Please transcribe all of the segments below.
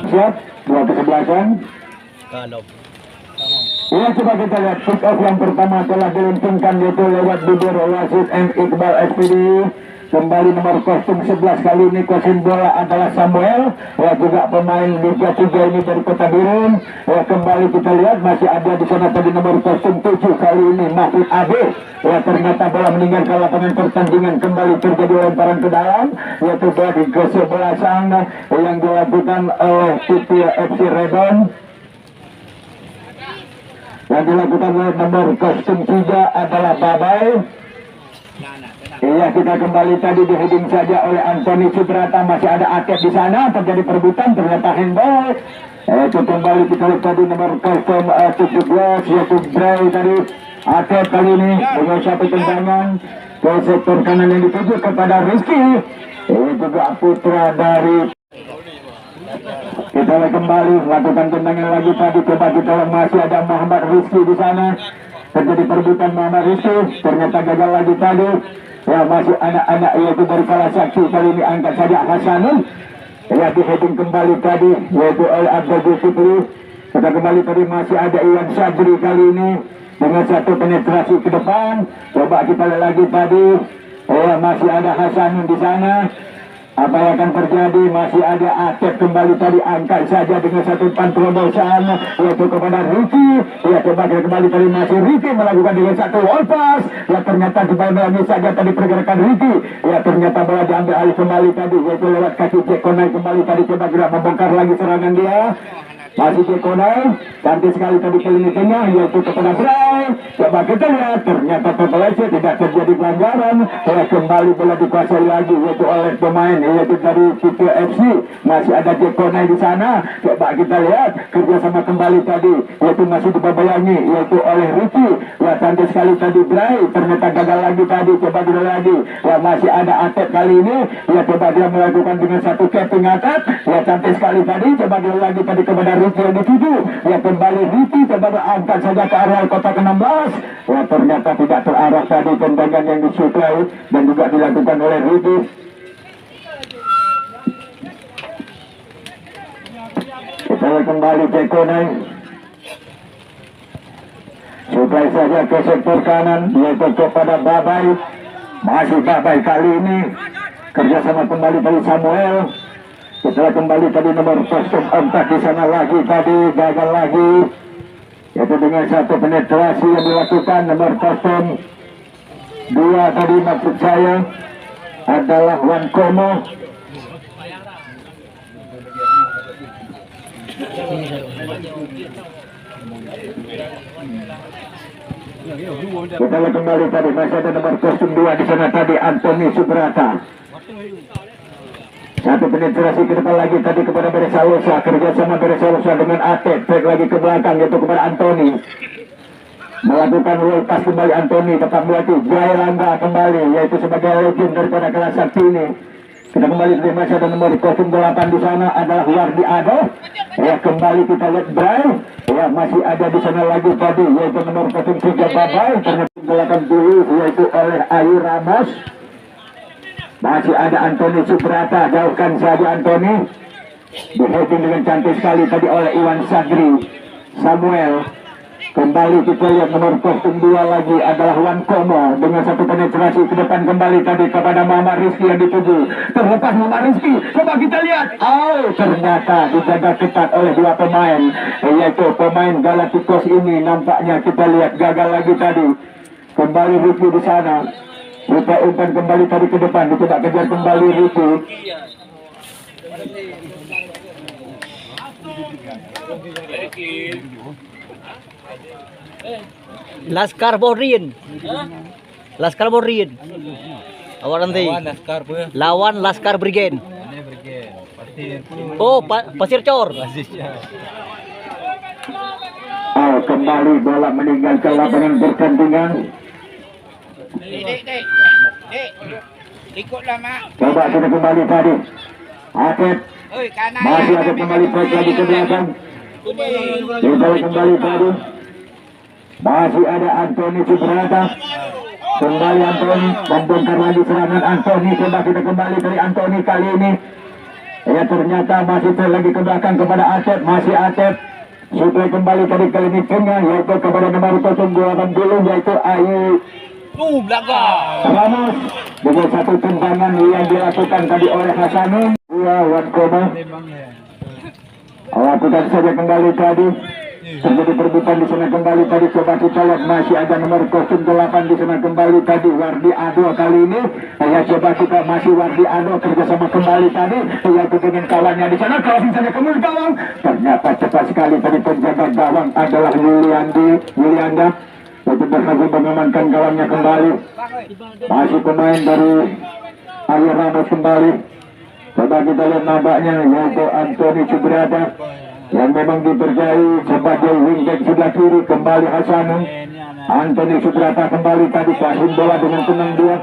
Siap, dua kesebelasan. Ya, coba kita lihat kick off yang pertama telah diluncurkan yaitu lewat bibir wasit M. Iqbal SPD. Kembali nomor kostum 11 kali ini kuasin bola adalah Samuel. Ya, juga pemain Liga 3 ini dari Kota Birun. Ya, kembali kita lihat masih ada di sana tadi nomor kostum 7 kali ini Mahfud Ade. Ya, ternyata bola meninggalkan lapangan pertandingan, kembali terjadi lemparan ke dalam yaitu bola di kesebelasan yang dilakukan oleh TP FC Redon. Yang dilakukan oleh nomor kostum 3 adalah Babai. Iya, kita kembali tadi di heading saja oleh Anthony Subrata. Masih ada Atep di sana, terjadi perebutan, ternyata handball. Itu kembali kita lihat tadi nomor kostum 17 yaitu Bray tadi. Atep kali ini dengan satu tendangan ke sektor kanan yang dituju kepada Rizky. Ini juga putra dari. Kita kembali melakukan tendangan lagi tadi. Coba kita masih ada Muhammad Rizky di sana. Terjadi perebutan Muhammad Rizky, ternyata gagal lagi tadi. Ya, masih anak-anak yaitu dari Kala Sakti kali ini angkat saja Hasanul. Ya, di heading kembali tadi yaitu oleh Abdul Zulkifli. Kita kembali tadi masih ada Iwan Sadri kali ini dengan satu penetrasi ke depan. Coba kita lihat lagi tadi. Ya, masih ada Hasanul di sana. Apa yang akan terjadi? Masih ada Atep kembali tadi, angkat saja dengan satu terobosan yaitu kepada Ricky. Ya, coba kita kembali tadi masih Ricky melakukan dengan satu wall pass. Ya, ternyata kembali saja tadi pergerakan Ricky. Ya, ternyata bola diambil alih kembali tadi yaitu lewat kaki Jack Konai kembali tadi. Coba kita membongkar lagi serangan dia. Masih Jack Konai, cantik sekali tadi kliniknya yaitu kepada Bray. Coba kita lihat, ternyata terpeleset, tidak terjadi pelanggaran. Ya, kembali bola dikuasai lagi yaitu oleh pemain yaitu dari TP FC. Masih ada Jack Konai di sana. Coba kita lihat kerjasama kembali tadi yaitu masih dibabayangi yaitu oleh Ricky. Ya, cantik sekali tadi Bray, ternyata gagal lagi tadi. Coba kita lagi. Ya, masih ada Atep kali ini. Ya, coba dia melakukan dengan satu capping Atep. Ya, cantik sekali tadi. Coba kita lagi tadi kepada Ricky yang dituju. Ya, kembali Ricky coba angkat saja ke area kotak 16. Ya, ternyata tidak terarah tadi tendangan yang disuplai dan juga dilakukan oleh Ricky. Kita kembali Cekonai. Suplai saja ke sektor kanan yaitu kepada Babai. Masih Babai kali ini kerjasama kembali dari Samuel. Setelah kembali tadi nomor kostum 4 di sana lagi tadi gagal lagi. Yaitu dengan satu penetrasi yang dilakukan nomor kostum 2 tadi maksud saya adalah Wan Komo. Kita lihat kembali tadi masih ada nomor kostum 2 di sana tadi Anthony Subrata. Satu penetrasi ke depan lagi tadi kepada Beresalosa, kerjasama Beresalosa dengan Atep, back lagi ke belakang yaitu kepada Anthony. Melakukan roll pass kembali Anthony, tetap melatih Jaya Langga kembali yaitu sebagai legend daripada Kala Sakti ini. Kita kembali dari masih ada nomor kostum 8 di sana adalah Wardi Ado. Ya, kembali kita lihat Bray. Ya, masih ada di sana lagi tadi yaitu nomor kostum 3 Babai, ternyata belakang dulu yaitu oleh Ayu Ramos. Masih ada Anthony Subrata, jauhkan saja Anthony. Di heading dengan cantik sekali tadi oleh Iwan Sadri. Samuel. Kembali kita lihat nomor kostum 2 lagi adalah Wan Komo dengan satu penetrasi ke depan kembali tadi kepada Muhammad Rizky yang dituju. Terlepas Muhammad Rizky, coba kita lihat. Oh, ternyata dijaga ketat oleh dua pemain yaitu pemain Galacticos ini. Nampaknya kita lihat gagal lagi tadi. Kembali Rizky di sana. Lupa umpan kembali tadi ke depan, dicoba kejar kembali Ricky. Laskar Borin. Laskar Borin. Awak nanti. Lawan Laskar Brigade. Oh, Pasir Cor. Oh, kembali bola meninggalkan lapangan pertandingan. Ikutlah mak. Coba kita kembali tadi. Atep masih ada kembali baik lagi ke belakang. Kita kembali tadi. Masih ada Anthony Subrata. Kembali Anthony membongkar lagi serangan Anthony. Coba kita kembali dari Anthony kali ini. Ya ternyata masih lagi ke belakang kepada Atep, masih Atep. Suplai kembali tadi kali ini tengah, yaitu kepada nomor 080 yaitu Ayu Ramos dengan satu tendangan yang dilakukan tadi oleh Hasanun. Wan Koma lakukan saja kembali tadi. Terjadi perebutan di sana kembali tadi. Coba kita lihat masih ada nomor 08 di sana kembali tadi Wardi Ado kali ini. Ya coba kita masih Wardi Ado kerjasama kembali tadi. Yaitu dengan kawannya di sana. Crossing saja ke mulut gawang. Ternyata cepat sekali tadi penjaga gawang adalah Yulianda. Itu berhasil mengamankan gawangnya kembali. Masih pemain dari Ayu Ramos kembali. Coba kita lihat nampaknya yaitu Anthony Subrata yang memang dipercayai sebagai wingback sebelah kiri. Kembali Hasanun. Anthony Subrata kembali tadi kasih bola dengan tenang dia.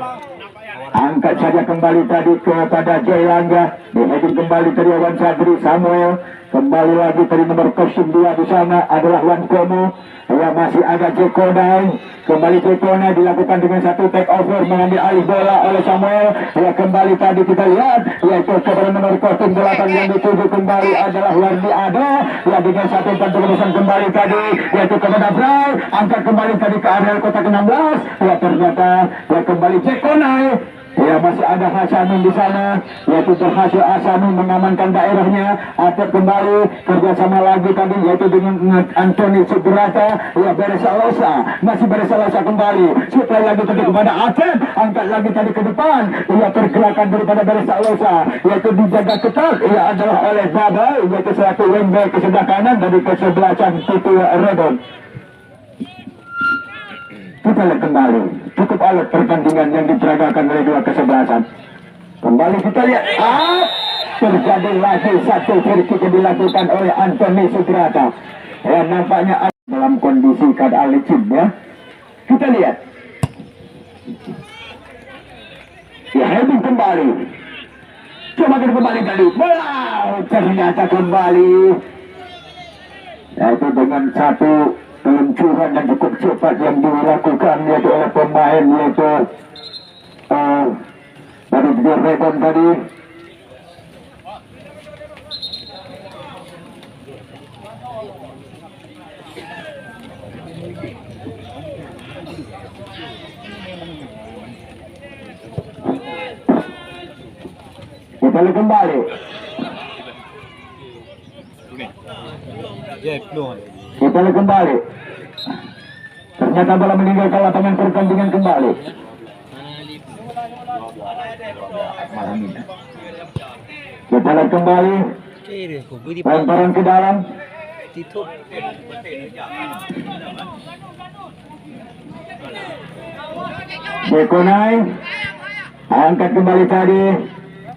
Angkat saja kembali tadi kepada Jayangga. Dihadiri kembali tadi Wan Sadri Samuel. Kembali lagi tadi nomor 02 di sana adalah Wan Komo. Ya masih ada Jekonai. Kembali Jekonai dilakukan dengan satu take over mengambil alih bola oleh Samuel. Ya kembali tadi kita lihat yaitu kepada nomor 08 yang dituju kembali adalah Wardi Ado. Ya dengan satu penterusan kembali tadi yaitu kepada Bray. Angkat kembali tadi ke area kotak 16. Ya ternyata ya kembali Jekonai. Ya masih ada Hasanun di sana, yaitu berhasil Hasanun mengamankan daerahnya. Atep kembali kerjasama lagi tadi yaitu dengan Anthony Subrata. Ya Beresalosa, masih Beresalosa kembali. Suplai lagi tadi kepada Atep, angkat lagi tadi ke depan. Ya pergerakan daripada Beresalosa yaitu dijaga ketat. Ya adalah oleh Baba, yaitu selaku wingback ke sebelah kanan dari kesebelasan Tito Redon. Kita lihat kembali cukup alot pertandingan yang diperagakan oleh dua kesebelasan. Kembali kita lihat terjadi lagi satu free kick yang dilakukan oleh Anthony Subrata. Ya nampaknya dalam kondisi keadaan licin ya. Kita lihat. Ya heading kembali. Coba kita kembali tadi. Wow, ternyata kembali. Yaitu dengan satu peluncuran yang cukup cepat yang dilakukan yaitu oleh pemain yaitu dari Redon tadi. Kita lihat kembali. Kita lihat kembali. Ternyata bola meninggalkan lapangan pertandingan kembali. Kita lihat kembali. Lemparan ke dalam. Jekonai. Angkat kembali tadi.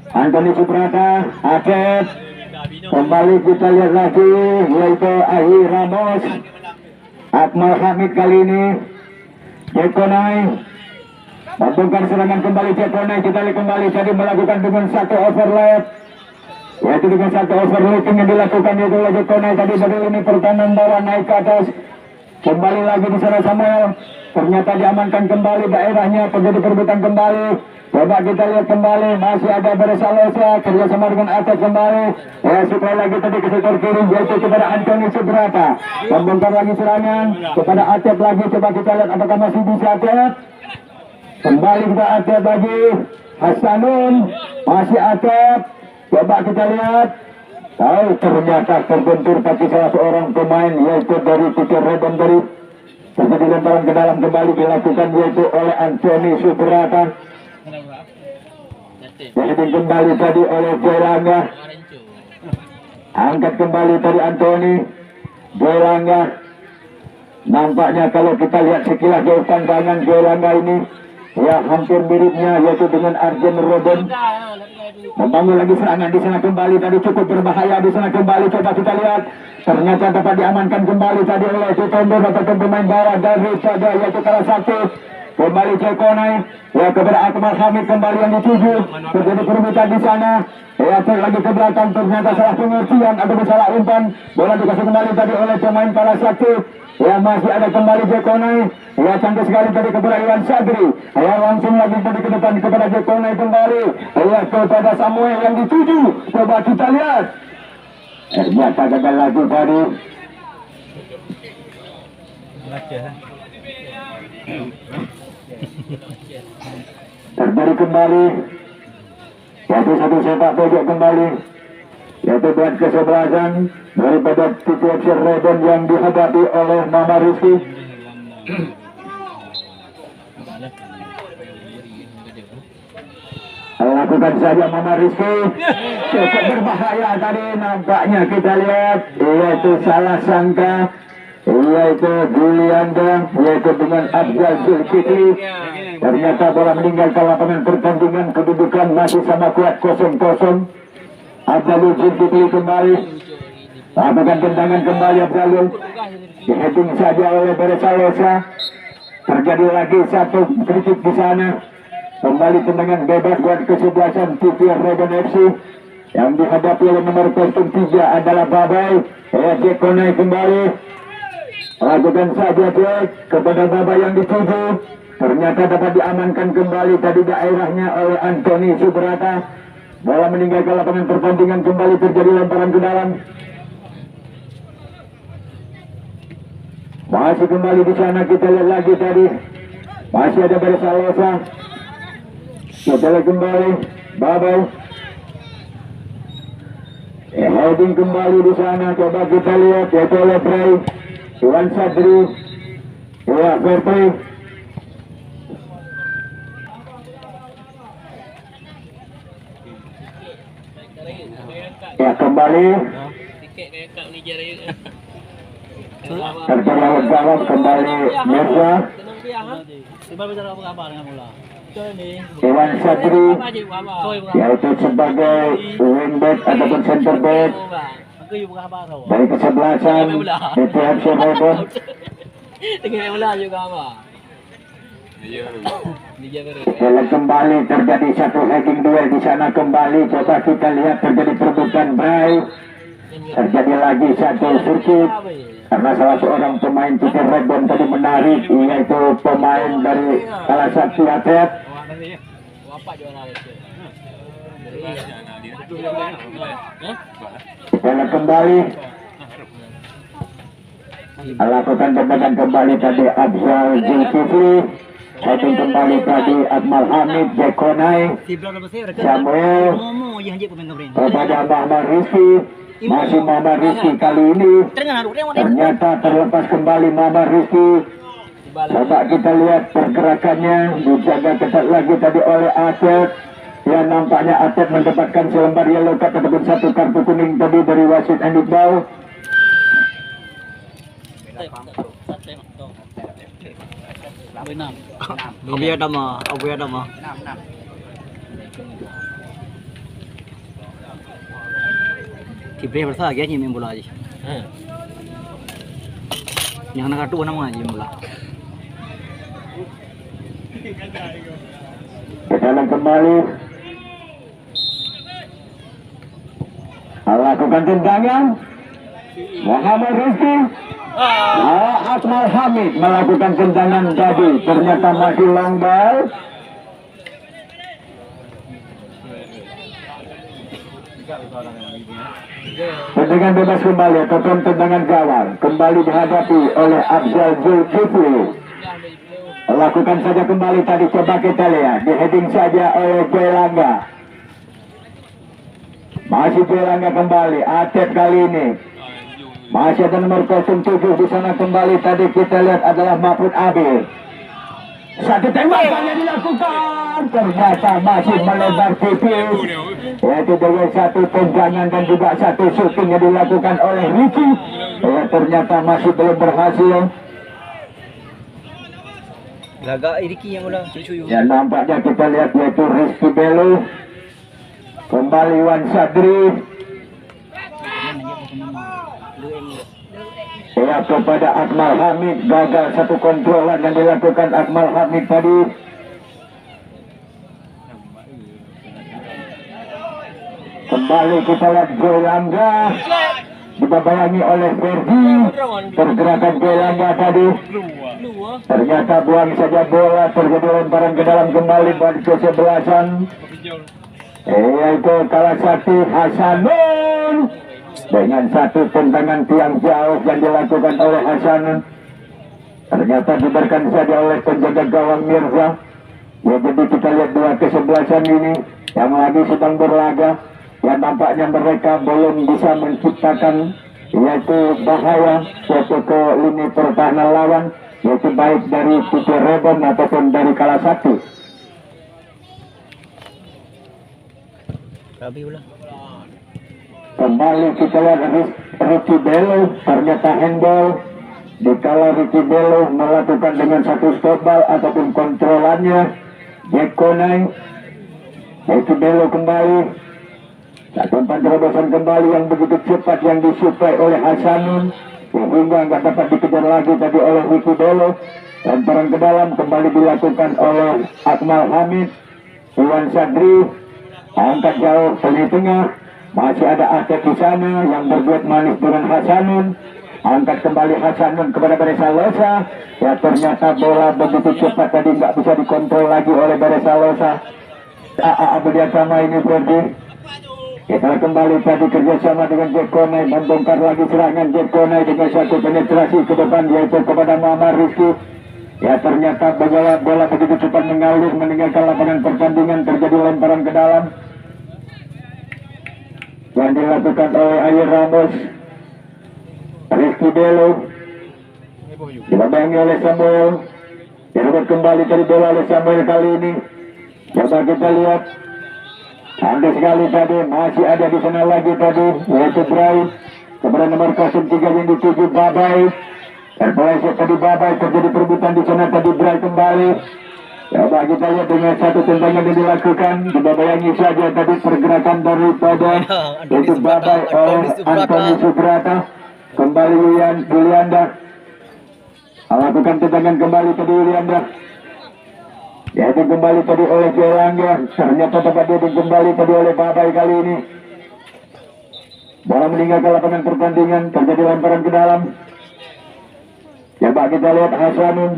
Anthony Subrata. Atep. Kembali kita lihat lagi yaitu Ayu Ramos. Akmal Hamid kali ini. Jekonai membongkar serangan kembali Jekonai. Kita lihat kembali tadi melakukan dengan satu overlap. Yaitu dengan satu overlapping yang dilakukan yaitu oleh Jekonai tadi dari lini pertahanan bawah naik ke atas. Kembali lagi di sana Samuel. Ternyata diamankan kembali daerahnya. Terjadi perebutan kembali. Coba kita lihat kembali, masih ada Beresalosa kerjasama dengan Atep kembali. Ya suplai lagi tadi ke sektor kiri yaitu kepada Anthony Subrata. Membongkar lagi serangan kepada Atep lagi. Coba kita lihat apakah masih bisa Atep. Kembali kita Atep lagi. Hasanun masih Atep. Coba kita lihat. Ternyata terbentur kaki salah seorang pemain yaitu dari Tito Redon dari. Terjadi lemparan ke dalam kembali dilakukan yaitu oleh Anthony Subrata. Jadi kembali tadi oleh Jelangga. Angkat kembali tadi Anthony Jelangga. Nampaknya kalau kita lihat sekilas jauh pandangan Jelangga ini ya hampir miripnya yaitu dengan Arjen Robben. Membangun lagi serangan di sana kembali tadi cukup berbahaya di sana kembali. Coba kita lihat. Ternyata dapat diamankan kembali tadi oleh Tutondo ataupun pemain bawah dari pada yaitu salah satu. Kembali Jekonai ya kepada Akmal Hamid kembali yang dituju. Terjadi perebutan di sana. Ya lagi ke belakang ternyata salah pengertian atau salah umpan. Bola dikasih kembali tadi oleh pemain kalah satu. Ya masih ada kembali Jekonai. Ya cantik sekali tadi kepada Iwan Sadri. Ya langsung lagi tadi ke depan kepada Jekonai kembali. Ya kepada Samuel yang dituju. Coba kita lihat. Ternyata gagal lagi tadi. Terjadi kembali. Yaitu satu sepak pojok kembali. Yaitu buat kesebelasan daripada TPFC Redon yang dihadapi oleh Mama Rizky. Lakukan saja Mama Rizky. Cukup berbahaya tadi nampaknya kita lihat. Yaitu salah sangka. Yaitu Julianda. Yaitu dengan Abdul Zulkifli. Ternyata bola meninggalkan lapangan pertandingan. Kedudukan masih sama kuat 0-0. Abdul Zulkifli kembali. Lakukan tendangan kembali Abdul. Dihitung saja oleh Beresalosa. Terjadi lagi satu kritik di sana. Kembali tendangan bebas buat kesebelasan TP Redon FC. Yang dihadapi oleh nomor 03 adalah Babai. Jekonai kembali. Lakukan saja Jack kepada Babai yang dituju. Ternyata dapat diamankan kembali tadi daerahnya oleh Anthony Subrata. Bola meninggalkan lapangan pertandingan, kembali terjadi lemparan ke dalam. Masih kembali di sana, kita lihat lagi tadi. Masih ada Beresalosa. Kita lihat kembali Babai. Heading kembali di sana, coba kita lihat yaitu oleh Bray. Iwan Sadri. Ya, fair play. Ya kembali terjadi gawat kembali Mirza. Iwan Sadri yaitu sebagai wingback ataupun center back dari kesebelasan TPFC Redon. Bola kembali terjadi satu heading duel di sana kembali. Coba kita lihat terjadi perebutan Bray. Terjadi lagi satu sirkuit karena salah seorang pemain TP Redon tadi menarik, yaitu pemain dari salah satu atlet. Bola kembali. Lakukan tendangan kembali tadi Abdul Zulkifli. Heading kembali tadi Akmal Hamid, Jekonai, Samuel kepada Mama Rizky. Masih Mama Rizky kali ini. Ternyata terlepas kembali Mama Rizky. Coba kita lihat pergerakannya. Dijaga ketat lagi tadi oleh Atlet. Ya nampaknya Atlet mendapatkan selembar yellow card ataupun satu kartu kuning tadi dari wasit Andikbau. Abia Dama. Tipe bersa lagi main bola aja. Yang nak kartu nama aja bola. Dalam kembali. Lakukan tendangan. Muhammad Rizky. Akmal Hamid melakukan tendangan tadi. Ternyata masih langgar. Tendangan bebas kembali ataupun tendangan gawang kembali dihadapi oleh Abdul Zulkifli. Lakukan saja kembali tadi, coba kita lihat di heading saja oleh Jelangga. Masih Jelangga kembali, Atlet kali ini. Masih ada nomor 07 di sana kembali tadi kita lihat adalah Mahfud Abil. Satu tembakan yang dilakukan ternyata masih melebar tipis. Yaitu dengan satu tendangan dan juga satu shooting yang dilakukan oleh Ricky. Ya, ternyata masih belum berhasil. Laga Ricky yang udah cucu. Ya nampaknya kita lihat yaitu Rizky Belu. Kembali Iwan Sadri. Ya kepada Akmal Hamid, gagal satu kontrolan yang dilakukan Akmal Hamid tadi. Kembali kita lihat Jelangga. dibayangi oleh Ferdi. Pergerakan Jelangga tadi, ternyata buang saja bola, terjadi lemparan ke dalam kembali balik ke sebelasan, yaitu Kalasakti Hasanun dengan satu tendangan tiang jauh yang dilakukan oleh Hasanun. Ternyata diberikan saja oleh penjaga gawang Mirza. Ya, jadi kita lihat dua kesebelasan ini yang lagi sedang berlaga, yang nampaknya mereka belum bisa menciptakan yaitu bahaya yaitu ke lini pertahanan lawan, yaitu baik dari Titi Rebon ataupun dari Kalasakti. Rabi ulang. Kembali kita lihat Ricky Bello, ternyata handball. Dikala Ricky Bello melakukan dengan satu stop ball ataupun kontrolannya, Jack Konai, Ricky Bello kembali, satu umpan terobosan kembali yang begitu cepat yang disuplai oleh Hasanun, sehingga nggak dapat dikejar lagi tadi oleh Ricky Bello. Lemparan ke dalam kembali dilakukan oleh Akmal Hamid, Iwan Sadri, angkat jauh ke tengah, masih ada Asep di sana yang berduet manis dengan Hasanun. Angkat kembali Hasanun kepada Baresa Losa. Ya, ternyata bola begitu cepat tadi nggak bisa dikontrol lagi oleh Baresa Losa. Abudia sama ini Ferdi. Kita kembali tadi kerjasama dengan Jack Konai, membongkar lagi serangan Jack Konai dengan satu penetrasi ke depan yaitu kepada Muhammad Rizky. Ya, ternyata bola begitu cepat mengalir meninggalkan lapangan pertandingan, terjadi lemparan ke dalam yang dilakukan oleh Ayer Ramos. Rizky Bello dibayangi oleh Samuel, direbut kembali dari bola oleh Samuel kali ini. Coba kita lihat, cantik sekali tadi, masih ada di sana lagi tadi yaitu Bray kepada nomor 03 yang dituju Babai. Terpeleset tadi Babai, terjadi perebutan di sana tadi Bray kembali. Coba kita lihat dengan satu tendangan yang dilakukan, dibayangi saja tadi pergerakan daripada yaitu Babai oleh Antoni Subrata. Kembali Yulianda melakukan tendangan kembali tadi Yulianda, yaitu kembali tadi oleh Jelangga. Ternyata dapat dia kembali tadi oleh Babai kali ini. Bola meninggalkan lapangan pertandingan, terjadi lemparan ke dalam. Coba kita lihat Hasanun.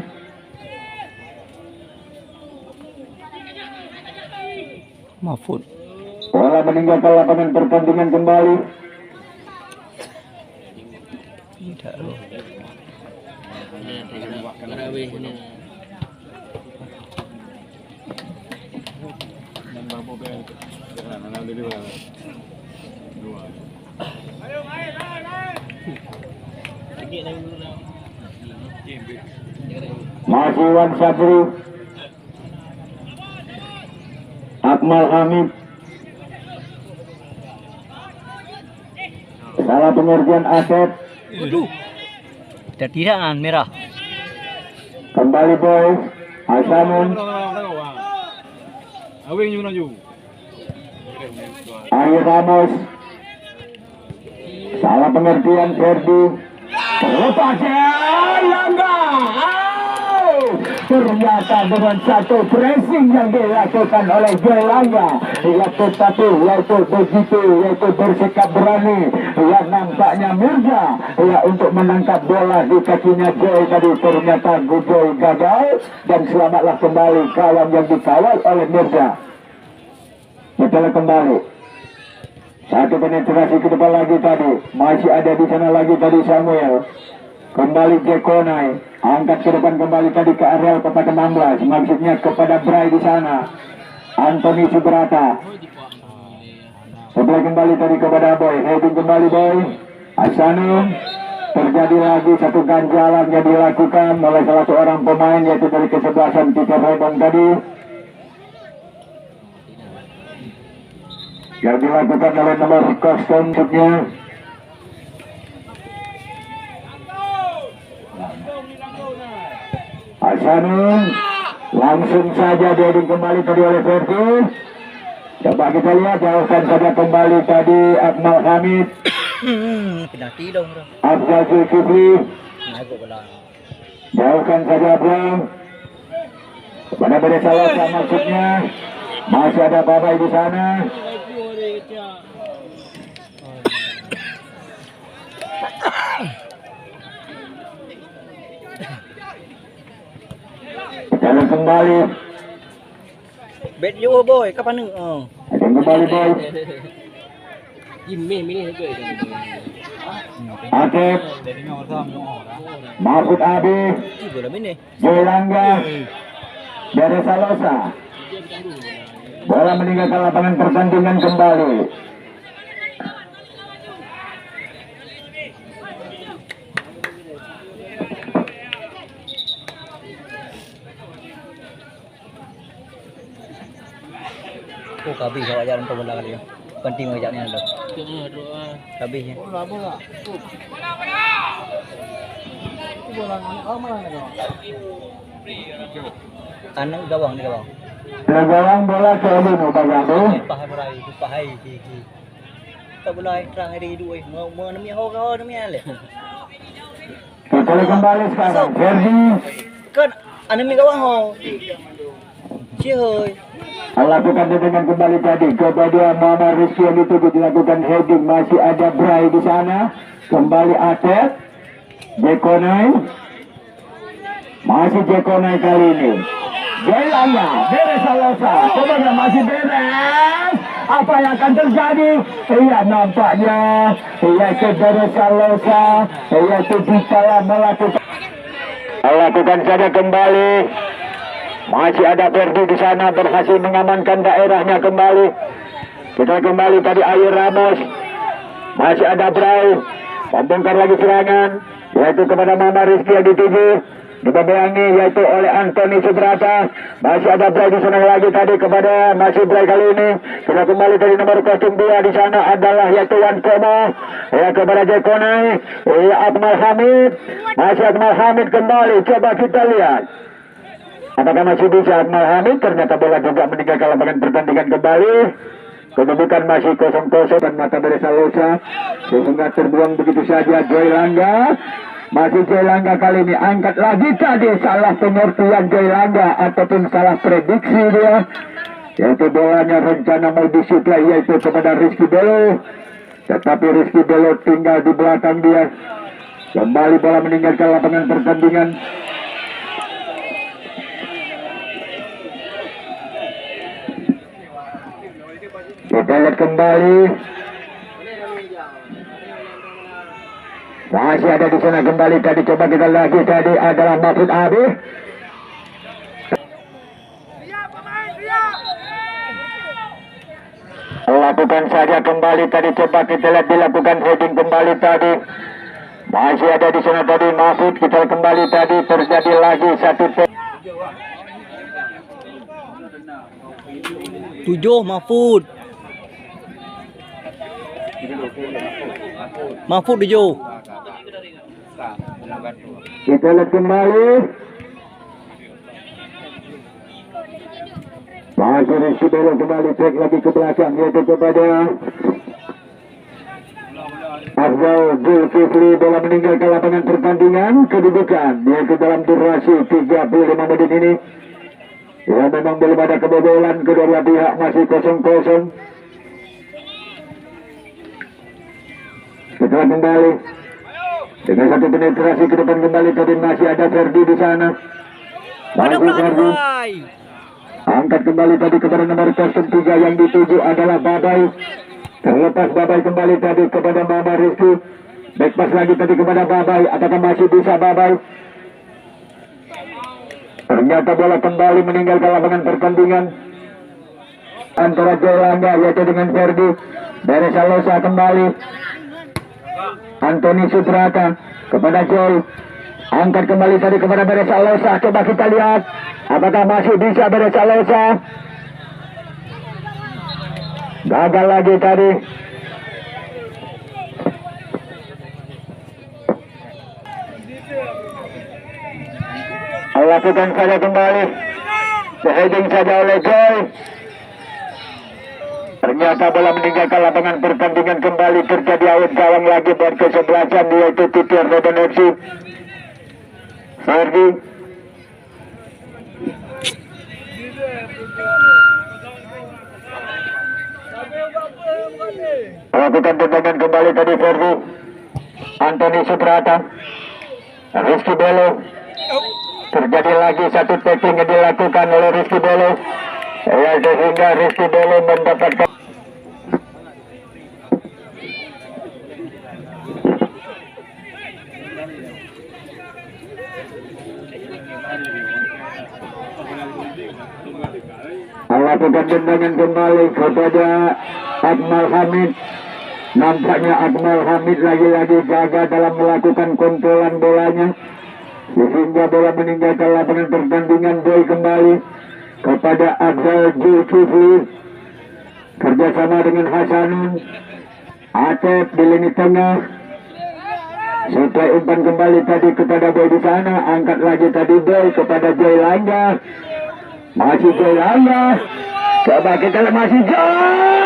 Mahfud. Bola meninggalkan lapangan pertandingan kembali. Tidak. Masih Iwan Sadri, Akmal Hamid, salah pengertian Asep. Tidak merah. Kembali Boy Hasanun, Ayer Ramos, salah pengertian Ferdi. Terlepas Jelangga. Ternyata dengan satu pressing yang dilakukan oleh Jelangga, tetapi yaitu begitu yaitu bersikap berani, yang nampaknya Mirza untuk menangkap bola di kakinya Joy tadi. Ternyata Joy gagal dan selamatlah kembali kawan yang dikawal oleh Mirza. Kita kembali satu penetrasi ke depan lagi tadi, masih ada di sana lagi tadi Samuel. Kembali Jack Konai, angkat ke depan kembali tadi ke areal kotak 16, maksudnya kepada Bray di sana. Antoni Subrata. Sebelah kembali tadi kepada Boy, heading kembali Boy. Hasanun, terjadi lagi satu ganjalan yang dilakukan oleh salah seorang pemain yaitu dari kesebelasan Titi Rebon tadi. Yang dilakukan oleh nomor kostum untuknya. Hasanun langsung saja dieding kembali tadi oleh Ferdi. Coba kita lihat, jauhkan saja kembali tadi Akmal Hamid. Penalti dong bro. Afzal Zulkifli, jauhkan saja Abang kepada Baresa Losa, maksudnya masih ada Babai di sana. Jalan kembali. Bet yo boy, kapan nih? Oh. Jalan kembali boy. Akif. Mahfud Abi. Bola ini. Joy Langga. Dari Salosa. Bola meninggalkan lapangan pertandingan kembali. Oh, kabis awak jalan ke bola kali ya. Penting ajaknya lo. Kabisnya. Kanan gawang di gawang. Gawang bola ke Lino Bagado. Pahai. Tak boleh terang hari dua. Mau namanya ho namanya le. Kita kembali sekarang. Ferdi. Kan anemi gawang ho. Cihoi. Lakukan dengan kembali tadi kepada Muhammad Rizky yang dituju dilakukan heading, masih ada Bray di sana, kembali Atep, Jekonai, masih Jekonai kali ini, Joy Langga, beres Salosa, sebenarnya masih beres, apa yang akan terjadi? Iya nampaknya, iya ke beres Salosa, iya ke Bicala melakukan saja kembali. Masih ada Ferdi di sana berhasil mengamankan daerahnya kembali. Kita kembali tadi Ayu Ramos. Masih ada Bray. Membongkar lagi serangan. Yaitu kepada Mama Rizky yang dituju. Dibayangi yaitu oleh Anthony Subrata. Masih ada Bray di sana lagi tadi kepada masih Bray kali ini. Kita kembali dari nomor 02 di sana adalah yaitu Wan Komo. Ya kepada Jekonai. Ya Akmal Hamid. Masih Akmal Hamid kembali. Coba kita lihat. Apakah masih bisa Akmal Hamid? Ternyata bola juga meninggalkan lapangan pertandingan kembali. Kedudukan masih 0-0 dan mata dari Salosa. Sehingga terbuang begitu saja Joy Langga. Masih Joy Langga kali ini angkat lagi tadi salah pengertian Joy Langga ataupun salah prediksi dia. Yaitu bolanya rencana mau disuplai yaitu kepada Rizky Belo. Tetapi Rizky Belo tinggal di belakang dia. Kembali bola meninggalkan lapangan pertandingan. Kita lihat kembali. Masih ada di sana kembali tadi. Coba kita lagi tadi adalah Mahfud Abi. Lakukan saja kembali tadi. Coba kita lihat dilakukan heading kembali tadi. Masih ada di sana tadi Mahfud. Kita kembali tadi terjadi lagi satu. 7 Mahfud. Mahfud 7. Kita lihat kembali. Masih Rizky Belo kembali cek lagi ke belakang yaitu kepada Afzal Zulkifli. Bola meninggalkan lapangan pertandingan. Kedudukan yaitu dalam durasi 35 menit ini. Ya memang belum ada kebobolan, kedua pihak masih 0-0. Setelah kembali dengan satu penetrasi ke depan kembali tadi masih ada Ferdi di sana. Masih Ferdi. Angkat kembali tadi kepada nomor 03 yang dituju adalah Babai. Terlepas Babai kembali tadi kepada Mama Rizky. Back pass lagi tadi kepada Babai. Apakah masih bisa Babai? Ternyata bola kembali meninggalkan lapangan pertandingan antara Joy Langga yaitu dengan Ferdi. Dari Salosa kembali Anthony Subrata kepada Joy. Angkat kembali tadi kepada Beres Salosa. Coba kita lihat apakah masih bisa Beres Salosa. Gagal lagi tadi. Lakukan saja kembali. Heading saja oleh Joy. Ternyata bola meninggalkan lapangan pertandingan kembali. Terjadi awet gawang lagi buat kesebelasan yaitu Titir Rodonoksi. Ferdi. Lakukan tendangan kembali tadi Ferdi. Anthony Subrata, Rizky Belo. Terjadi lagi satu tackling yang dilakukan oleh Rizky Belo, ya, sehingga Rizky Belo mendapatkan melakukan tendangan kembali kepada Akmal Hamid. Nampaknya Akmal Hamid lagi-lagi gagal dalam melakukan kontrolan bolanya, sehingga bola meninggalkan lapangan pertandingan. Boy kembali kepada Abdul Zulkifli, kerjasama dengan Hasanun. Atep di lini tengah, setelah umpan kembali tadi kepada Boy di sana, angkat lagi tadi Boy kepada Joy Langga. Masih Joy Langga, coba kita lihat masih Joy.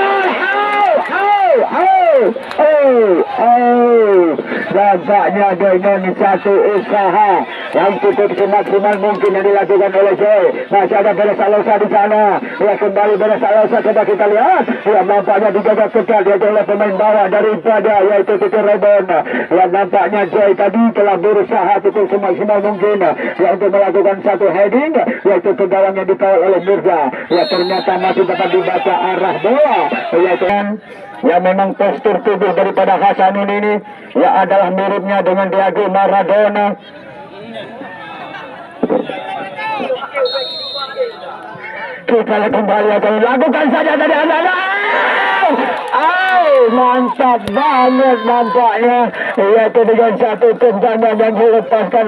Nampaknya dengan satu usaha yang cukup semaksimal mungkin yang dilakukan oleh Joy. Masih ada Beres Alosa di sana. Ya, kembali Beres Alosa, coba kita lihat. Ya, nampaknya dijaga ketat dia oleh pemain bawah daripada yaitu Titi Rebon. Ya, nampaknya Joy tadi telah berusaha cukup semaksimal mungkin ya untuk melakukan satu heading, yaitu ke gawang yang dikawal oleh Mirza. Ya, ternyata masih dapat dibaca arah bola. Ya, memang postur tubuh daripada Hasanun ini ya adalah miripnya dengan Diego Maradona. Kita lihat kembali akan lakukan saja dari Hasanun. Mantap banget nampaknya, yaitu dengan satu tendangan yang dilepaskan.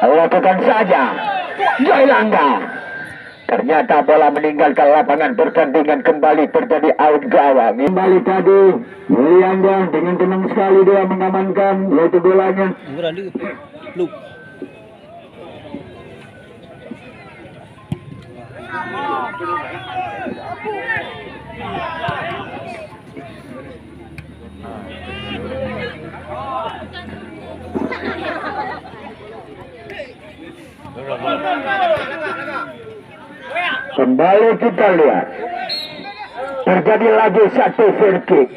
Lakukan saja Joy Langga. Ternyata bola meninggalkan lapangan pertandingan, kembali terjadi out gawang. Kembali tadi Yulianda dengan tenang sekali dia mengamankan yaitu bolanya. Kembali kita lihat terjadi lagi satu free kick.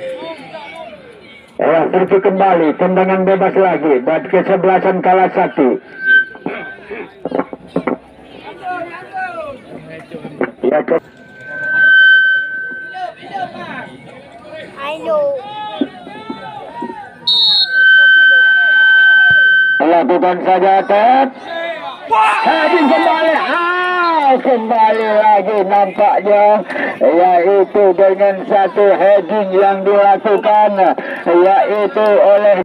Free kick kembali, tendangan bebas lagi buat kesebelasan kalah satu. Ya, lakukan saja Ted. Heading kembali. Kembali lagi nampaknya yaitu dengan satu heading yang dilakukan yaitu oleh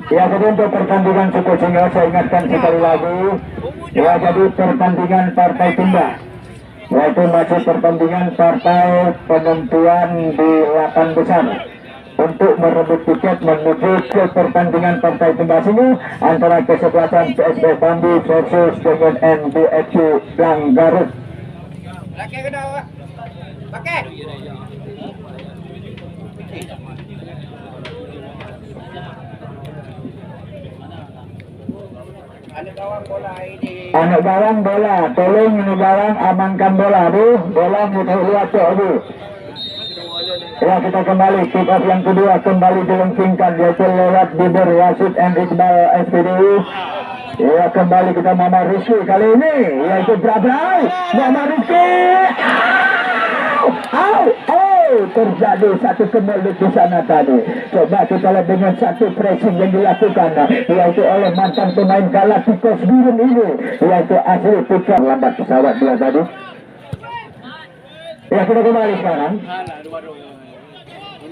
ya. Jadi untuk pertandingan Suku Singa saya ingatkan sekali lagi ya, jadi pertandingan partai tunda, yaitu masih pertandingan partai penentuan di 8 besar untuk merebut tiket menuju ke pertandingan partai tunda sini antara kesebelasan PSB Bambi versus dengan NBFC Blang Garut. Anak gawang bola, tolong ini gawang amankan bola, bola kita lihat tuh. Ya, kita kembali kick off yang kedua kembali dilengkingkan yaitu lewat bibir wasit and Iqbal SPDU. Ya, kembali kita Mama Rizky kali ini yaitu Brabrai Mama Rizky. Terjadi satu kemelut di sana tadi. Coba kita lihat dengan satu pressing yang dilakukan yaitu oleh mantan pemain Galacticos Biru ini yaitu asli Putra. Lambat pesawat dia tadi. Ya, kita kembali sekarang.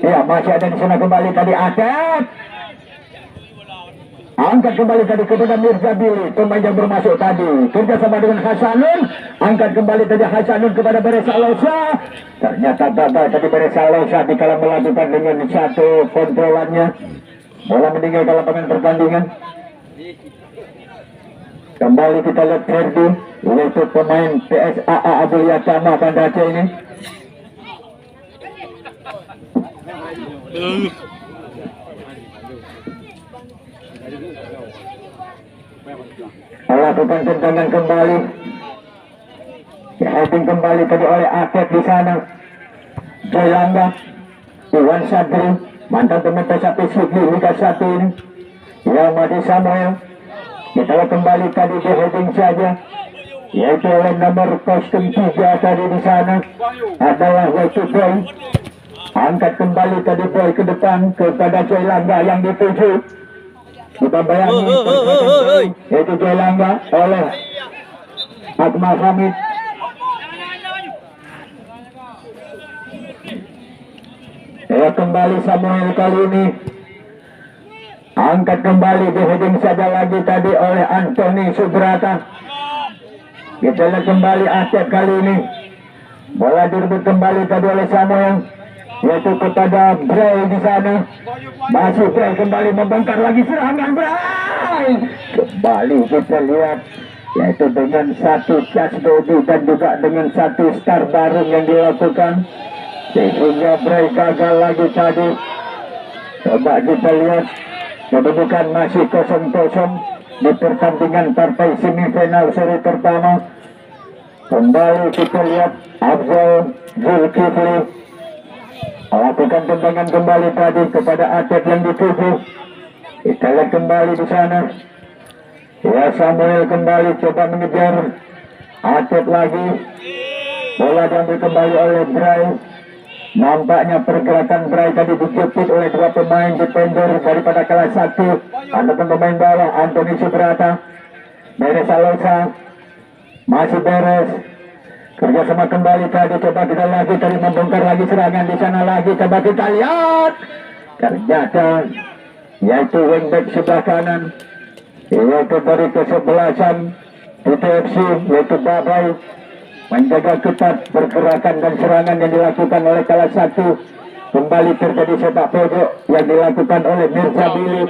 Ya, masih ada di sana kembali tadi Atep. Angkat kembali tadi kepada Mirza Billy, pemain yang bermasuk tadi. Kerjasama dengan Hasanun. Angkat kembali tadi Hasanun kepada Beres Alosa. Ternyata gagal tadi Beres Alosa dikala melakukan dengan satu kontrolannya. Bola meninggalkan lapangan pertandingan. Kembali kita lihat Ferdi, yaitu pemain PSAA Abdul Yatama Banda Aceh ini. melakukan tendangan kembali. Heading kembali tadi oleh Akep di sana. Jailangga, Iwan Sadri, mantan pemain Persib Sydney Liga 1 ini. Ya, Madi Samuel. Kita kembali tadi di heading saja, yaitu oleh nomor kostum 3 tadi di sana adalah Waitu Boy. Angkat kembali tadi Boy ke depan kepada Jailangga yang dituju. Kita bayangin yaitu Jailangga oleh Akmal Hamid. Ya, kembali Samuel kali ini. Angkat kembali di heading saja lagi tadi oleh Anthony Subrata. Kita lihat kembali Acep kali ini. Bola direbut kembali tadi oleh Samuel, yaitu kepada Bray di sana. Masih Bray kembali membongkar lagi serangan Bray. Kembali kita lihat, yaitu dengan satu cas body dan juga dengan satu star baru yang dilakukan, sehingga Bray gagal lagi tadi. Coba kita lihat, kedudukan masih 0-0 di pertandingan partai semifinal seri pertama. Kembali kita lihat Afzal Zulkifli melakukan tendangan kembali tadi kepada Acep yang dituju. Kita lihat kembali di sana. Ya, Samuel kembali coba mengejar Acep lagi. Bola diambil kembali oleh Bray. Nampaknya pergerakan Bray tadi dijepit oleh dua pemain defender daripada kelas 1. Ada pemain bawah Anthony Subrata, Beres Alosa, masih beres. Kerjasama kembali tadi, coba kita lagi tadi membongkar lagi serangan di sana lagi. Coba kita lihat, ternyata yaitu wingback sebelah kanan, yaitu dari kesebelasan TFC, yaitu Babai, menjaga ketat pergerakan dan serangan yang dilakukan oleh kelas 1. Kembali terjadi sepak pojok yang dilakukan oleh Mirza Billy.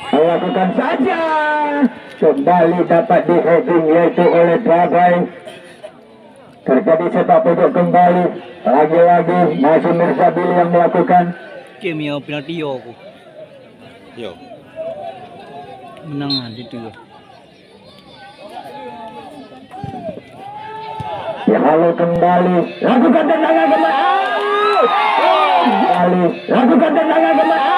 Melakukan saja, kembali dapat di heading yaitu oleh Babai. Terjadi sepak pojok kembali, lagi-lagi masih Mirza Billy yang melakukan. Game yang penalti aku. Yo. Menangan itu. Ya, lalu kembali lakukan tendangan kembali. Kembali lakukan tendangan kembali.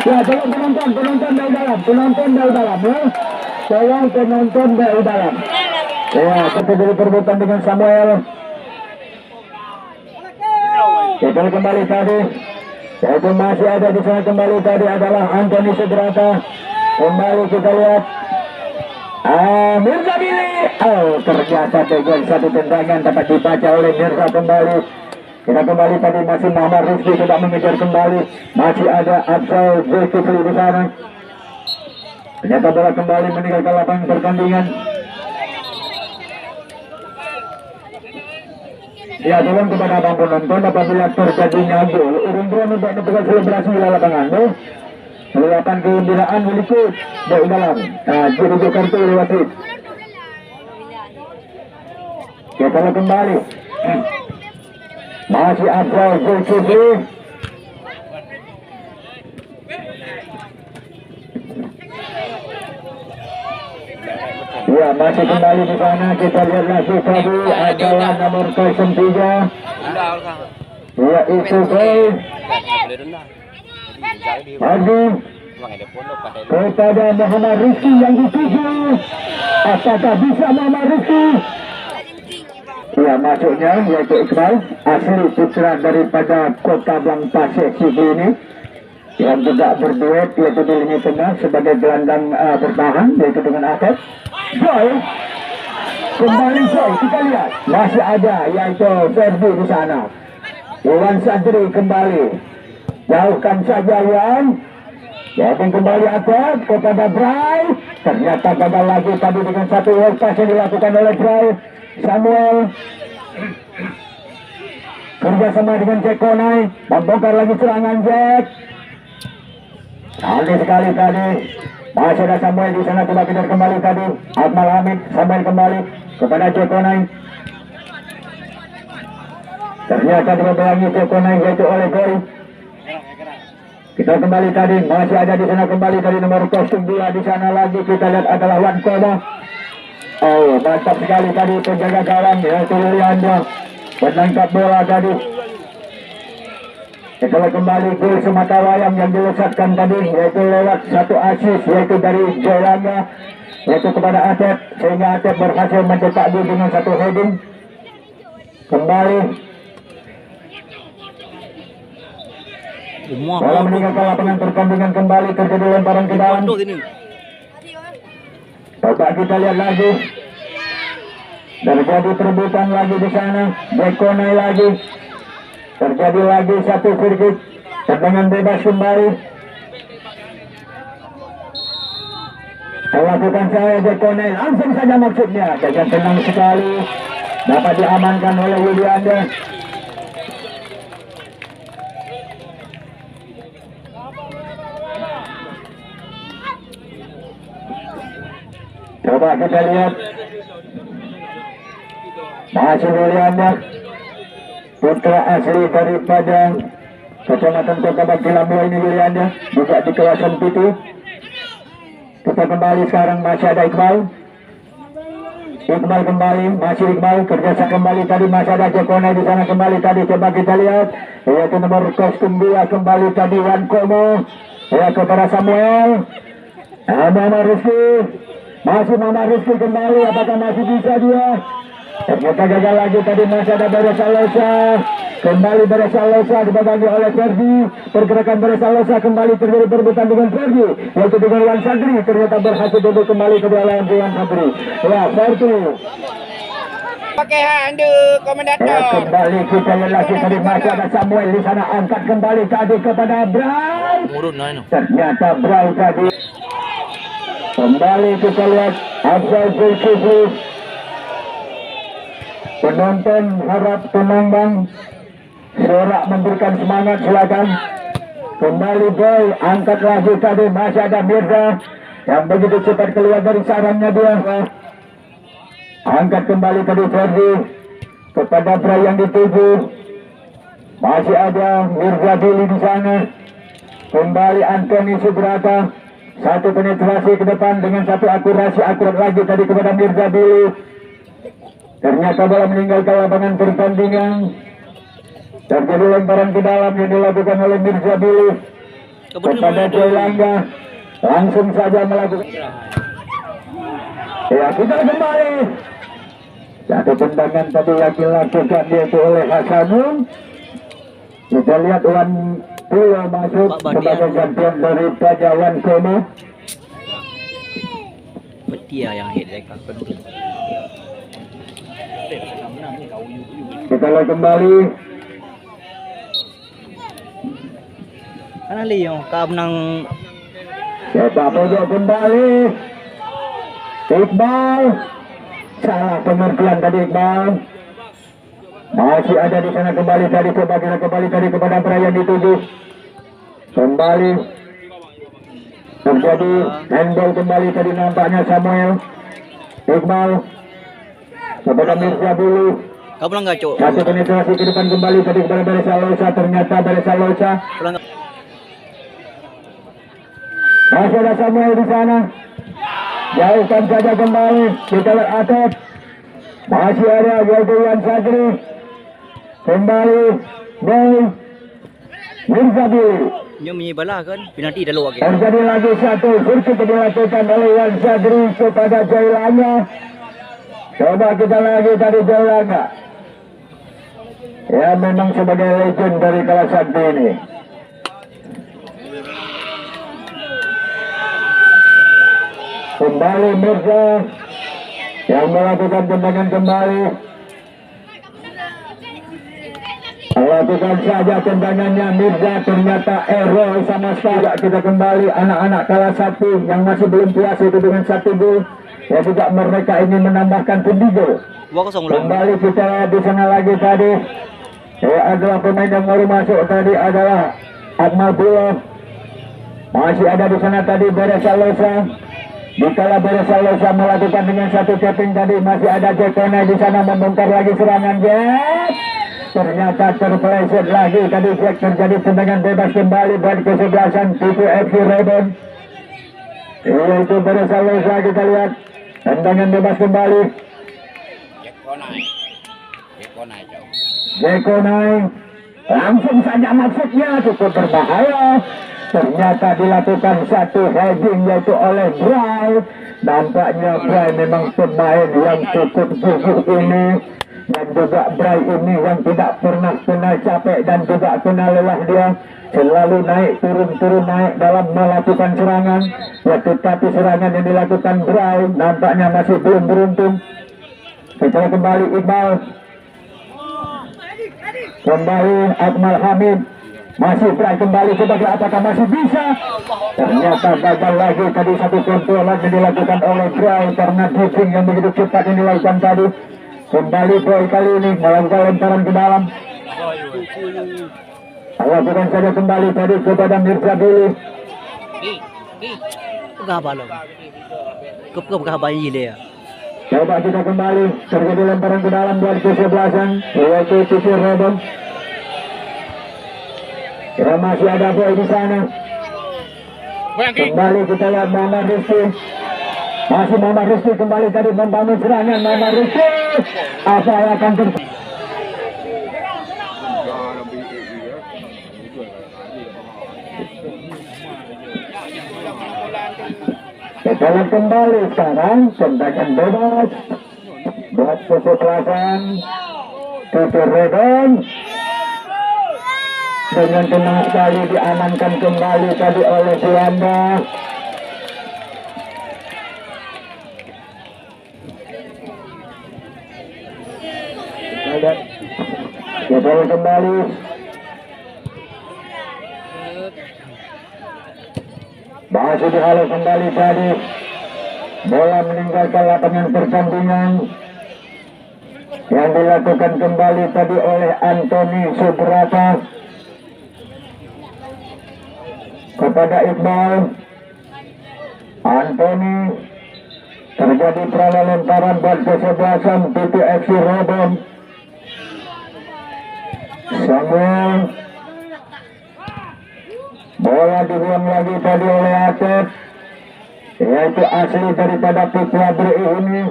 Ya, tolong penonton dari dalam, penonton dari dalam ya. Tolong penonton dari dalam. Ya, terjadi perebutan dengan Samuel. Kita kembali tadi, yaitu masih ada di sana kembali tadi adalah Anthony Subrata. Kembali kita lihat Mirza Billy. Oh, ternyata dengan satu tendangan dapat dibaca oleh Mirza kembali. Kita kembali tadi masih Muhammad Rizky sudah mengejar kembali. Masih ada Afzal Zulkifli di sana. Ternyata bola kembali meninggalkan lapangan pertandingan. Ya, tolong kepada abang penonton apabila terjadinya gol, urung-urung untuk melakukan selebrasi di lapangan, meluapkan kegembiraan berikut dari dalam. Nah, jadi kartu wasit. Kita kembali. Masih Afzal Zulkifli. Ya, masih kembali di sana. Kita lihat lagi tadi adalah nomor 03. Ya, itu gol. Maju kepada Muhammad Rizky yang dituju. Apakah bisa Muhammad Rizky? Ya, masuknya yaitu Iqbal, asli putra daripada Kota Blancpace City ini, yang juga berduet yaitu di lini tengah sebagai gelandang bertahan yaitu dengan Akep. Joy, kembali Joy, kita lihat masih ada yaitu Ferdi di sana. Iwan Sadri kembali, jauhkan saja Iwan. Jadi kembali Akep kepada Bray. Ternyata gagal lagi tadi dengan satu lepas yang dilakukan oleh Bray. Samuel kerjasama dengan Jack Konai, membongkar lagi serangan Jack. Aldi sekali tadi. Masih ada Samuel di sana, coba kejar kembali tadi. Akmal Hamid, Samuel kembali kepada Cekonai. Ternyata dibayangi Cekonai yaitu oleh Gori. Kita kembali tadi, masih ada di sana kembali tadi nomor kostum 2 di sana lagi. Kita lihat adalah Wan Komo. Oh, mantap sekali tadi penjaga gawang yaitu Lilianda menangkap bola tadi. Kita kembali gol semata wayang yang dilesatkan tadi yaitu lewat satu asis yaitu dari Jolanda yaitu kepada Atep, sehingga Atep berhasil mencetak gol dengan satu heading. Kembali bola meninggalkan lapangan pertandingan, kembali terjadi lemparan ke dalam. Coba kita lihat lagi, terjadi perebutan lagi di sana. Jekonai lagi, terjadi lagi satu sirkuit tendangan bebas kembali. Melakukan saya Jekonai langsung saja maksudnya, dengan tenang sekali dapat diamankan oleh Yulianda. Coba kita lihat, masih Yulianda, putra asli daripada Kecamatan Kota Bakti Lampung ini Yulianda, juga di kawasan Pitu. Kita kembali sekarang, masih ada Iqbal. Iqbal kembali, masih Iqbal kerjasama kembali tadi, masih ada Jekonai di sana kembali tadi. Coba kita lihat, yaitu nomor kostum 2 kembali tadi Wan Komo, ya kepada Samuel. Mama Rizky, masih Mama Rizky kembali, apakah masih bisa dia? Ternyata gagal lagi tadi, masih ada Beresa Losa. Kembali Beresa Losa dibagangi oleh Ferdi. Pergerakan Beresa Losa kembali terjadi perebutan dengan Ferdi, yaitu dengan Wan Sadri. Ternyata berhasil duduk kembali ke dalam Wan Sadri. Ya, Ferdi. Pakai handu komandator. Ya, kembali kita lelaki tadi, masih ada Samuel di sana, angkat kembali tadi kepada Bray. Ternyata Bray tadi. Kembali kita lihat Afzal Zulkifli. Penonton harap tenang bang, sorak memberikan semangat, silakan. Kembali Boy, angkat lagi tadi, masih ada Mirza yang begitu cepat keluar dari sarangnya dia. Angkat kembali tadi Ferdi kepada Bray yang dituju. Masih ada Mirza Billy di sana. Kembali Anthony Subrata, satu penetrasi ke depan dengan satu akurasi akurat lagi tadi kepada Mirza Billy. Ternyata bola meninggalkan lapangan pertandingan. Terjadi lemparan ke dalam yang dilakukan oleh Mirza Billy kepada Joylangga. Langsung saja melakukan. Ya, kita kembali. Satu tendangan tadi yang dilakukan yaitu oleh Hasanun. Kita lihat Wan Puyo masuk sebagai champion dari Pajawan Komo. Betia yang hit mereka. Kita lihat kembali. Ana Leo ka menang Sepak pojok kembali. Iqbal. Salah pengertian tadi Iqbal. Masih ada di sana kembali tadi, coba kita kembali tadi kepada Brian dituju. Kembali. Terjadi handball kembali tadi nampaknya Samuel. Iqbal kepada Mirza dulu. kau pulang enggak, Cok? Satu penetrasi ke depan kembali tadi kepada Beresa Losa. Ternyata Beresa Losa. Pulang. Masih ada Samuel di sana. Jauhkan saja kembali. Kita lihat Atep. Masih ada yaitu Wan Sadri. Kembali Boy Mirza Billy. Nyo bala kan penalti dah luar. Terjadi lagi satu sirkuit dilakukan oleh Wan Sadri kepada Joylangga. Coba kita lagi tadi Joylangga. Ya, memang sebagai legend dari kawasan ini. Kembali Mirza yang melakukan tendangan kembali. Lakukan saja tendangannya Mirza, ternyata error sama sekali. Kita kembali anak-anak kelas 1 yang masih belum puas itu dengan 1 gol. Ya, juga mereka ingin menambahkan pendigo. Kembali kita di sana lagi tadi. Ya, adalah pemain yang baru masuk tadi adalah Akmal Pulo. Masih ada di sana tadi Beresalosa. Dikala Beresalosa melakukan dengan satu tapping tadi, masih ada Jekona di sana membongkar lagi serangan Jack. Ternyata terpeleset lagi tadi Jack, terjadi tendangan bebas kembali buat kesebelasan TV FC Rebon. Yaitu Beresalosa, kita lihat tendangan bebas kembali. Jekonai langsung saja maksudnya cukup berbahaya. Ternyata dilakukan satu heading yaitu oleh Bray. Nampaknya Bray memang pemain yang cukup gugup ini, dan juga Bray ini yang tidak pernah kenal capek dan juga kenal lelah. Dia selalu naik turun naik dalam melakukan serangan. Ya, tetapi serangan yang dilakukan Bray nampaknya masih belum beruntung. Kita kembali Iqbal, kembali Akmal Hamid, masih Bray kembali sebagai apakah masih bisa? Ternyata gagal lagi tadi, satu kontrolan yang dilakukan oleh Bray karena dribbling yang begitu cepat yang dilakukan tadi. Kembali Bray kali ini melakukan lemparan ke dalam. Lakukan saja kembali tadi kepada Mirza Billy. Gak loh. Kep gì dia. Coba kita kembali, terjadi lemparan ke dalam buat kesebelasan yaitu Sisi Rebon. Ya, masih ada Boy di sana. Kembali kita lihat Muhammad Rizky. Masih Muhammad Rizky kembali tadi membangun serangan. Muhammad Rizky, apa yang akan terjadi? Kita lihat kembali sekarang tendangan bebas buat kesebelasan TV Rebon. Dengan tenang sekali diamankan kembali tadi oleh Belanda. Kita lihat kembali. Masih dihalau kembali tadi. Bola meninggalkan lapangan pertandingan. Yang dilakukan kembali tadi oleh Anthony Subrata kepada Iqbal. Anthony, terjadi perala lemparan buat kesebelasan TV FC Rebon. Samuel, bola dibuang lagi tadi oleh Asep, yaitu asli daripada Putra Bri ini,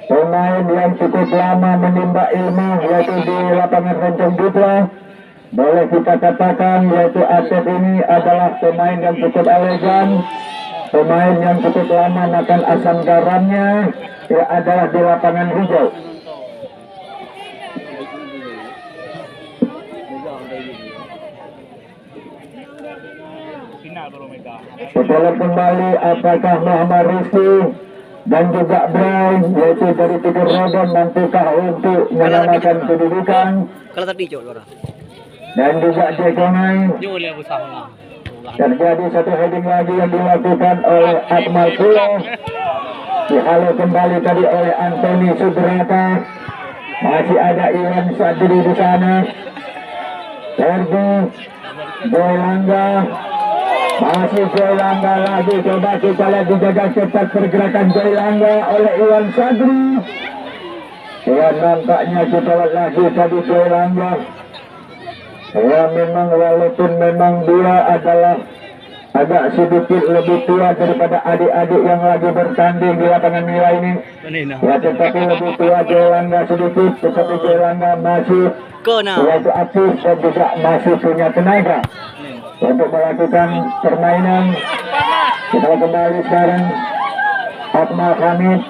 pemain yang cukup lama menimba ilmu yaitu di lapangan Rencong Putra. Boleh kita katakan yaitu Asep ini adalah pemain yang cukup elegan, pemain yang cukup lama makan asam garamnya. Dia adalah di lapangan hijau. Kita lihat kembali apakah Muhammad Rizky dan juga Bray yaitu dari Tidur Rebon mampukah untuk menyamakan kedudukan. Kalau tadi coba Dan juga Jekonai. Terjadi satu heading lagi yang dilakukan oleh Akmal Pulo. Dihalau kembali tadi oleh Anthony Subrata. Masih ada Iwan Sadri di sana. Sergi Boylangga. Masih Boylangga lagi. Coba kita lihat dijaga cepat pergerakan Boylangga oleh Iwan Sadri. Ya, nampaknya kita lihat lagi tadi Boylangga. Ya, memang walaupun memang dia adalah agak sedikit lebih tua daripada adik-adik yang lagi bertanding di lapangan nilai ini. Ya, tetapi lebih tua Joelangga sedikit, tetapi Joelangga masih yaitu aktif dan juga masih punya tenaga untuk melakukan permainan. Kita kembali sekarang Akmal Hamid.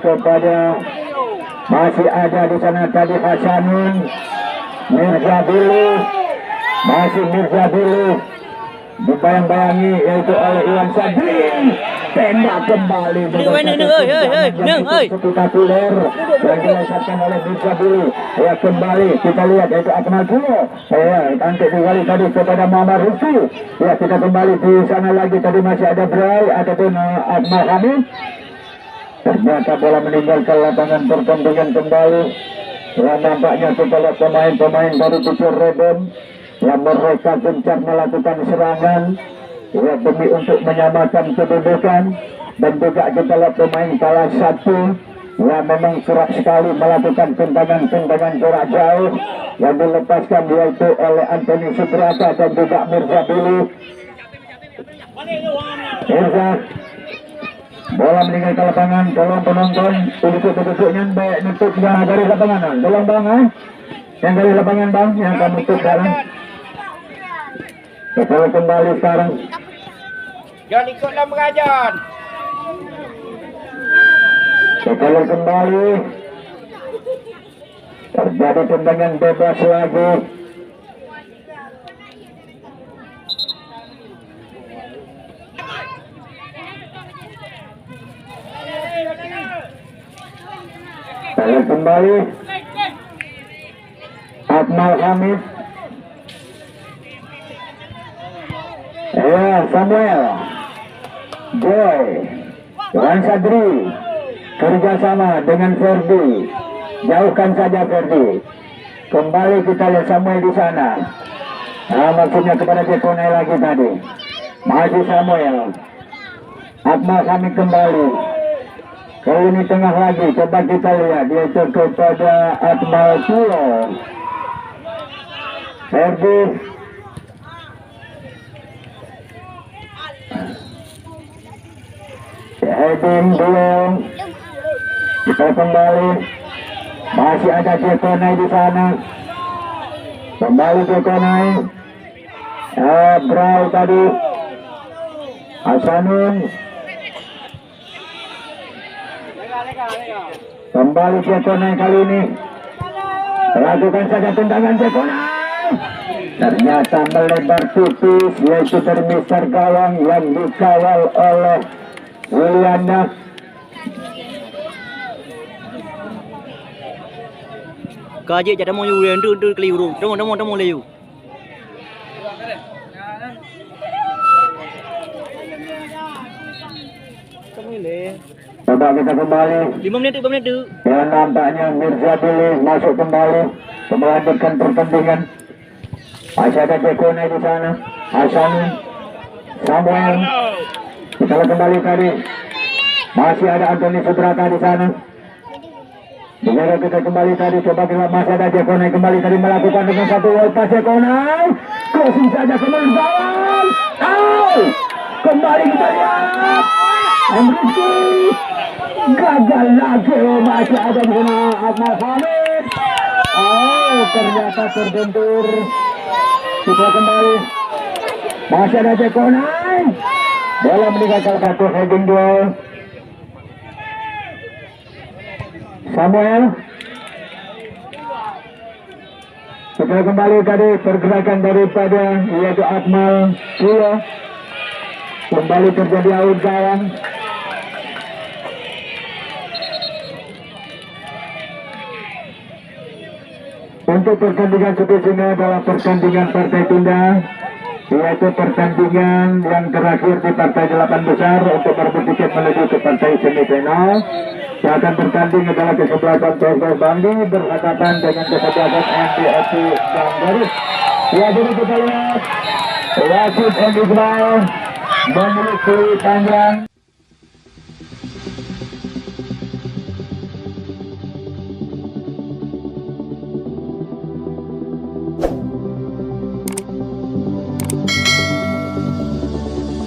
Kepada masih ada di sana tadi Hasanun, Mirza Billy, masih Mirza Billy dibayang-bayangi yaitu oleh Iwan Sadri. Tembak kembali spektakuler yang dilakukan oleh Mirza Billy. Ya, kembali kita lihat yaitu Akmal Pulo. Ya, nanti kembali tadi kepada Muhammad Rizky. Ya, kita kembali di sana lagi tadi masih ada Bray ataupun Akmal Hamid. Ternyata bola meninggalkan lapangan pertandingan kembali. Ya, nampaknya kita lihat pemain-pemain dari Tidur Rebon yang mereka gencar melakukan serangan ya demi untuk menyamakan kedudukan. Dan juga kita lihat pemain salah satu yang memang kerap sekali melakukan tendangan-tendangan jarak jauh yang dilepaskan yaitu oleh Anthony Subrata dan juga Mirza Billy. Mirza, bola meninggalkan lapangan, tolong penonton untuk duduknya baik nutup garis lapangan, tolong bang yang garis lapangan bang yang akan nutup sekarang. Kita kembali sekarang. Jangan ikut dalam rajon. Setelah kembali terjadi tendangan bebas lagi. Setelah kembali Akmal Hamid. Ya, Samuel Joy Wan Sadri kerjasama dengan Ferdi, jauhkan saja Ferdi. Kembali kita lihat Samuel di sana. Nah, maksudnya kepada Jekonai lagi tadi. Masih Samuel. Akmal Hamid kembali. Kali ini tengah lagi. Coba kita lihat dia itu kepada Akmal Tulo. Ferdi. Edin dulu. Kita kembali. Masih ada Jekonai di sana. Kembali Jekonai. Brau tadi. Hasanun. Kembali Jekonai kali ini. Lakukan saja tendangan Jekonai. Ternyata melebar tipis yaitu dari Mister Gawang yang dikawal oleh Wiliana. Kaje jadi mau yu yang tu keliru. Temu leyu. Coba kita kembali. 5 menit tu. Ya, nampaknya Mirza Billy masuk kembali melanjutkan pertandingan. Masih ada Jekonai di sana. Hasanun, Samuel. Kita kembali tadi. Masih ada Anthony Subrata di sana. Bila kita kembali tadi, coba kita masih ada Jekonai kembali tadi melakukan dengan satu lepas Jekonai. Crossing saja ke gawang. Kembali kita lihat. Rizky gagal lagi. Masih ada di sana Akmal Hamid. Ternyata terbentur. Kita kembali. Masih ada Jekonai. Bola meninggalkan satu heading duel. Samuel. Setelah kembali tadi pergerakan daripada yaitu Akmal Tulo. Kembali terjadi out gawang. Untuk pertandingan seperti ini adalah pertandingan partai tunda, yaitu pertandingan yang terakhir di partai 8 besar untuk merebut tiket menuju ke partai semifinal. Yang akan bertanding adalah kesebelasan PSS Bangli berhadapan dengan kesebelasan MDFC Banggarut. Ya, jadi kita lihat wasit Edi Iqbal memiliki Tangerang.